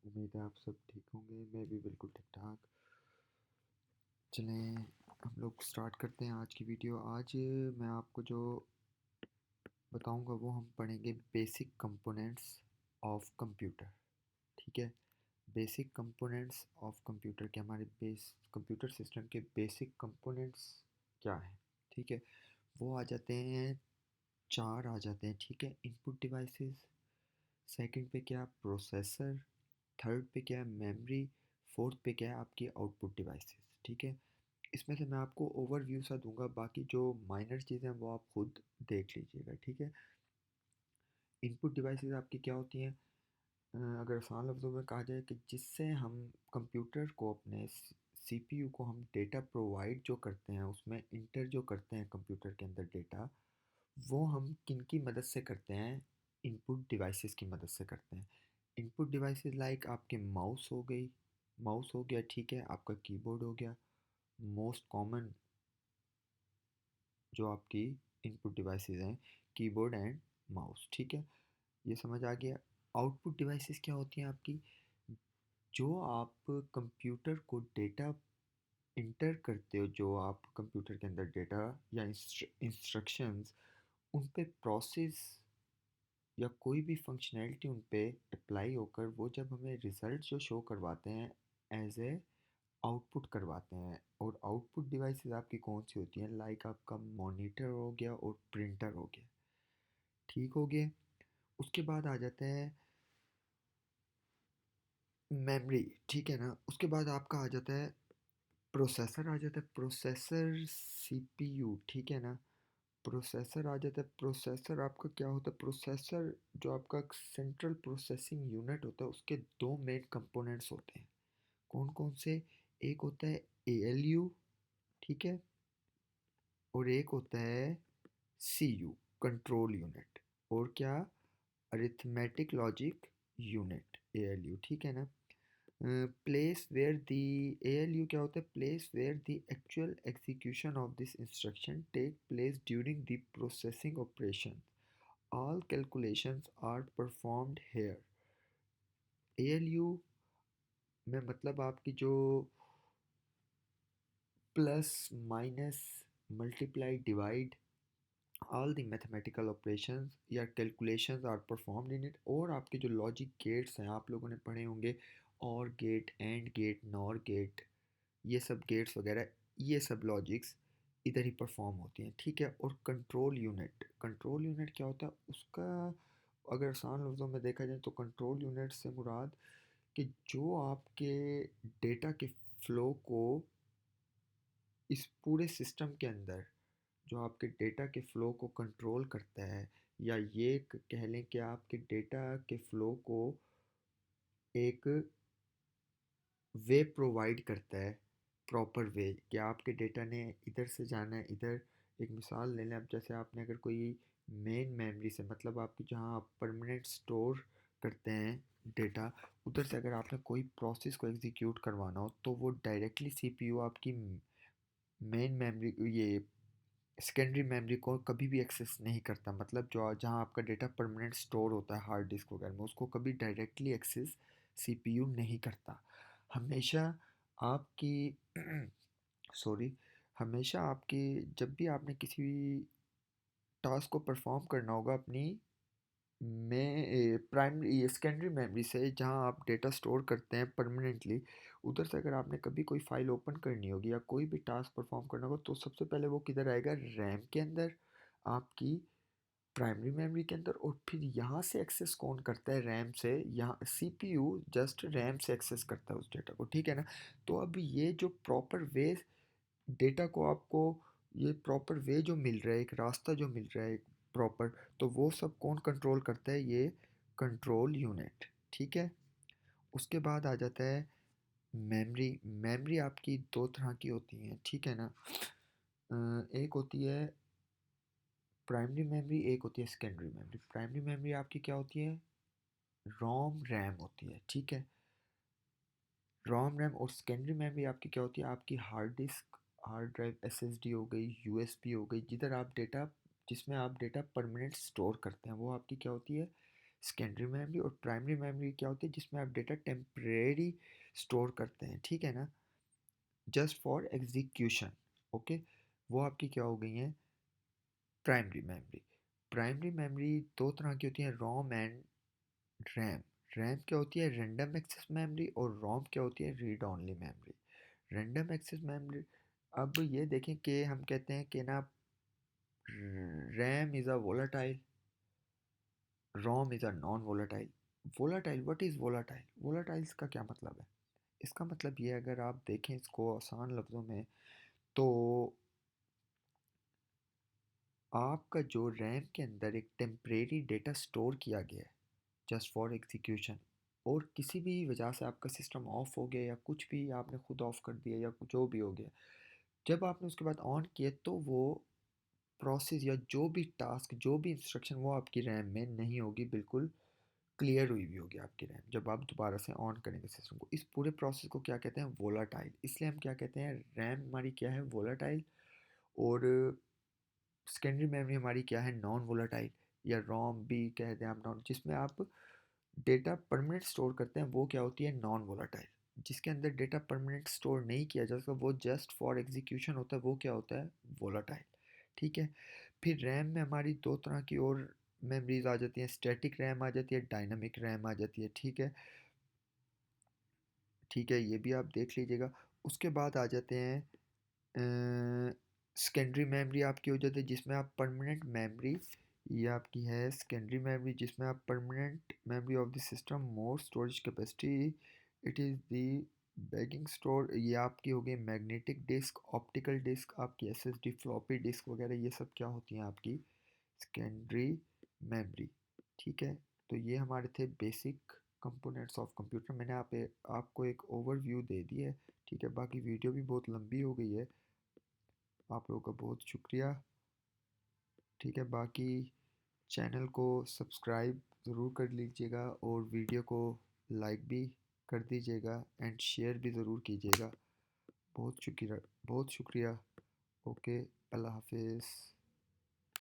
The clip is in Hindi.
उम्मीद है आप सब ठीक होंगे। मैं भी बिल्कुल ठीक ठाक। चलें हम लोग स्टार्ट करते हैं आज की वीडियो। आज मैं आपको जो बताऊंगा वो हम पढ़ेंगे बेसिक कंपोनेंट्स ऑफ कंप्यूटर। ठीक है, बेसिक कंपोनेंट्स ऑफ कंप्यूटर के हमारे बेस कंप्यूटर सिस्टम के बेसिक कंपोनेंट्स क्या हैं। ठीक है, वो आ जाते हैं, चार आ जाते हैं। ठीक है, इनपुट डिवाइसेस, सेकंड पे क्या प्रोसेसर, थर्ड पे क्या है मेमोरी, फोर्थ पे क्या है आपकी आउटपुट डिवाइसेस। ठीक है, इसमें से मैं आपको ओवरव्यू सा दूंगा, बाकी जो माइनर चीज़ें हैं वो आप खुद देख लीजिएगा। ठीक है, इनपुट डिवाइसेस आपकी क्या होती हैं? अगर आसान लफ्ज़ों में कहा जाए कि जिससे हम कंप्यूटर को अपने सीपीयू को हम डेटा प्रोवाइड जो करते हैं, उसमें इंटर जो करते हैं कंप्यूटर के अंदर डेटा, वो हम किन की मदद से करते हैं? इनपुट डिवाइसेस की मदद से करते हैं। इनपुट डिवाइसेस लाइक आपके माउस हो गई, माउस हो गया। ठीक है, आपका कीबोर्ड हो गया। मोस्ट कॉमन जो आपकी इनपुट डिवाइसेस हैं, कीबोर्ड एंड माउस। ठीक है, ये समझ आ गया। आउटपुट डिवाइसेस क्या होती हैं आपकी? जो आप कंप्यूटर को डेटा इंटर करते हो, जो आप कंप्यूटर के अंदर डेटा या इंस्ट्रक्शंस उन पे प्रोसेस या कोई भी फंक्शनैलिटी उन पे अप्लाई होकर वो जब हमें रिज़ल्ट जो शो करवाते हैं एज ए आउटपुट करवाते हैं। और आउटपुट डिवाइसेस आपकी कौन सी होती हैं? लाइक आपका मॉनिटर हो गया और प्रिंटर हो गया। ठीक हो गया। उसके बाद आ जाता है मेमोरी। ठीक है ना, उसके बाद आपका आ जाता है प्रोसेसर, आ जाता है प्रोसेसर सीपीयू। ठीक है ना, प्रोसेसर आ जाता है। प्रोसेसर आपका क्या होता है? प्रोसेसर जो आपका सेंट्रल प्रोसेसिंग यूनिट होता है, उसके दो मेन कंपोनेंट्स होते हैं। कौन कौन से? एक होता है एएलयू, ठीक है, और एक होता है सीयू, कंट्रोल यूनिट। और क्या? Arithmetic logic unit, ALU. ठीक है ना, प्लेस वेयर द एएलयू क्या होता है? Place where the actual execution of this instruction take place during the processing operation. All calculations are performed here. ALU में मतलब आपकी जो plus minus multiply divide all the mathematical operations या calculations are performed in it. और आपके जो लॉजिक गेट्स हैं आप लोगों ने पढ़े होंगे, or gate, and gate, nor gate, ये सब गेट्स वगैरह, ये सब लॉजिक्स इधर ही परफॉर्म होती हैं। ठीक है, और कंट्रोल यूनिट, कंट्रोल यूनिट क्या होता है उसका? अगर आसान लफ्ज़ों में देखा जाए तो कंट्रोल यूनिट से मुराद कि जो आपके डेटा के फ़्लो को इस पूरे सिस्टम के अंदर, जो आपके डेटा के फ़्लो को कंट्रोल करता है, या ये कह लें कि आपके डेटा के फ़्लो को एक वे प्रोवाइड करता है, प्रॉपर वे, कि आपके डेटा ने इधर से जाना है इधर। एक मिसाल ले लें, अब जैसे आपने अगर कोई मेन मेमोरी से, मतलब आपकी जहाँ आप परमानेंट स्टोर करते हैं डेटा, उधर से अगर आपने कोई प्रोसेस को एग्जीक्यूट करवाना हो तो वो डायरेक्टली सीपीयू आपकी मेन मेमोरी, ये सेकेंडरी मेमोरी को कभी भी एक्सेस नहीं करता। मतलब जो जहाँ आपका डेटा परमानेंट स्टोर होता है हार्ड डिस्क वगैरह में, उसको कभी डायरेक्टली एक्सेस सीपीयू नहीं करता। हमेशा आपकी सॉरी, हमेशा आपकी जब भी आपने किसी टास्क को परफॉर्म करना होगा अपनी में प्राइमरी सेकेंडरी मेमोरी से, जहाँ आप डेटा स्टोर करते हैं परमानेंटली, उधर से अगर आपने कभी कोई फाइल ओपन करनी होगी या कोई भी टास्क परफॉर्म करना होगा, तो सबसे पहले वो किधर आएगा? रैम के अंदर, आपकी प्राइमरी मेमोरी के अंदर। और फिर यहाँ से एक्सेस कौन करता है? रैम से। यहाँ सीपीयू जस्ट रैम से एक्सेस करता है उस डेटा को। ठीक है ना, तो अब ये जो प्रॉपर वे डेटा को आपको, ये प्रॉपर वे जो मिल रहा है, एक रास्ता जो मिल रहा है प्रॉपर, तो वो सब कौन कंट्रोल करता है? ये कंट्रोल यूनिट। ठीक है, उसके बाद आ जाता है मेमोरी। मेमोरी आपकी दो तरह की होती हैं। ठीक है ना, एक होती है प्राइमरी मेमोरी, एक होती है सेकेंडरी मेमोरी। प्राइमरी मेमोरी आपकी क्या होती है? रोम रैम होती है। ठीक है, रोम रैम। और सेकेंडरी मेमोरी आपकी क्या होती है? आपकी hard disk, hard drive, SSD हो गई, यूएसबी हो गई, जिधर आप डेटा, जिसमें आप डेटा परमानेंट स्टोर करते हैं, वो आपकी क्या होती है? सेकेंडरी मेमोरी और प्राइमरी मेमोरी क्या होती है, जिसमें आप डेटा टेम्परेरी स्टोर करते हैं, ठीक है ना, जस्ट फॉर एग्जीक्यूशन। ओके, वो आपकी क्या हो गई हैं, प्राइमरी मेमोरी। प्राइमरी मेमोरी दो तरह की होती है, रोम एंड रैम। रैम क्या होती है, रैंडम एक्सेस मेमोरी, और रोम क्या होती है, read only memory. Random access memory, अब ये देखें कि हम कहते हैं कि ना RAM is a volatile, ROM is a non volatile. Volatile, what is volatile, volatiles का क्या मतलब है, इसका मतलब ये, अगर आप देखें इसको आसान लफ्ज़ों में, तो आपका जो रैम के अंदर एक टेम्परेरी डेटा स्टोर किया गया है जस्ट फॉर एग्जीक्यूशन, और किसी भी वजह से आपका सिस्टम ऑफ हो गया या कुछ भी आपने खुद ऑफ कर दिया या कुछ जो भी हो गया, जब आपने उसके बाद ऑन किया तो वो प्रोसेस या जो भी टास्क जो भी इंस्ट्रक्शन वो आपकी रैम में नहीं होगी, बिल्कुल क्लियर हुई हुई होगी आपकी रैम जब आप दोबारा से ऑन करेंगे सिस्टम को। इस पूरे प्रोसेस को क्या कहते हैं, वोलाटाइल। इसलिए हम क्या कहते हैं, रैम हमारी क्या है, वोलाटाइल, और सेकेंडरी मेमोरी हमारी क्या है, नॉन वोलाटाइल, या रोम भी कहते हैं आप, नॉन, जिसमें आप डेटा परमानेंट स्टोर करते हैं, वो क्या होती है, नॉन वोलाटाइल। जिसके अंदर डेटा परमानेंट स्टोर नहीं किया जा सकता, वो जस्ट फॉर एग्जीक्यूशन होता है, वो क्या होता है, वोलाटाइल। ठीक है, फिर रैम में हमारी दो तरह की और मेमोरीज आ जाती हैं, स्टैटिक रैम आ जाती है, डायनामिक रैम आ जाती है, ठीक है। ठीक है, ये भी आप देख लीजिएगा। उसके बाद आ जाते हैं सेकेंडरी मेमोरी आपकी हो जाती है, जिसमें आप परमानेंट मेमोरी, ये आपकी है सेकेंडरी मेमोरी, जिसमें आप permanent memory of the system, more storage capacity, it is the bagging store, ये आपकी हो गई मैग्नेटिक डिस्क, ऑप्टिकल डिस्क, आपकी एसएसडी, फ्लॉपी डिस्क वगैरह, ये सब क्या होती हैं, आपकी सेकेंडरी मेमोरी। ठीक है, तो ये हमारे थे बेसिक कंपोनेंट्स ऑफ कंप्यूटर। मैंने आपको एक ओवरव्यू दे दी है, ठीक है। बाकी वीडियो भी बहुत लंबी हो गई है, आप लोगों का बहुत शुक्रिया। ठीक है, बाकी चैनल को सब्सक्राइब ज़रूर कर लीजिएगा, और वीडियो को लाइक भी कर दीजिएगा, एंड शेयर भी ज़रूर कीजिएगा। बहुत शुक्रिया, बहुत शुक्रिया। ओके, अल्लाह हाफिज़।